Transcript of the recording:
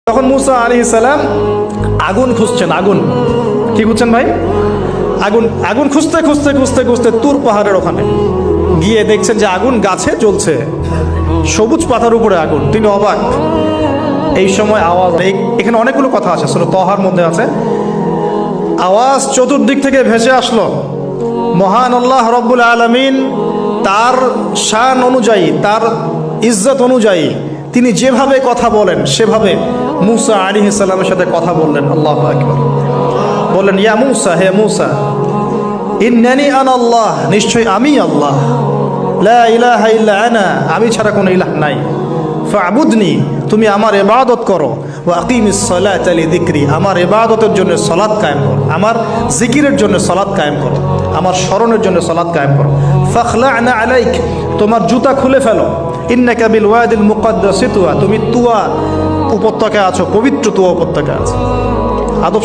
তখন মুসা আলাইহিস সালাম আগুন খুঁজছেন। আগুন কি খুঁজছেন ভাই? আগুন। আগুন খুঁজতে খুঁজতে খুঁজতে খুঁজতে তুর পাহাড়ের ওখানে গিয়ে দেখছেন যে আগুন গাছে জ্বলছে, সবুজ পাতার উপরে আগুন। তিনি অবাক। এই সময় আওয়াজ, এখানে অনেকগুলো কথা আছে, সূরা তাহার মধ্যে আছে। আওয়াজ চতুর্দিক থেকে ভেসে আসলো। মহান আল্লাহ রব্বুল আলামিন তার শান অনুযায়ী, তার ইজ্জত অনুযায়ী তিনি যেভাবে কথা বলেন সেভাবে মুসা আলাইহিস সালামের সাথে কথা বললেন। আল্লাহু আকবার। বললেন, ইয়া মুসা, হে মুসা, ইন্নানি আনা আল্লাহ, নিশ্চয় আমি আল্লাহ, লা ইলাহা ইল্লা আনা, আমি ছাড়া কোনো ইলাহ নাই, ফা'বুদনি, তুমি আমার ইবাদত করো, ওয়া আকিমিস সালাতা লিযিকরি, আমার ইবাদতের জন্য সালাত কায়েম করো, আমার জিকিরের জন্য সালাত কায়েম করো, আমার স্মরণের জন্য সালাত কায়েম করো। ফাখলা'না আলাইক, তোমার জুতা খুলে ফেলো, ইন্নাকা বিল ওয়াদিল মুকাদ্দাসি তুয়া, তুমি তুয়া উপত্যকায় আছো, পবিত্র তুয়া উপত্যকায় আছো। আদব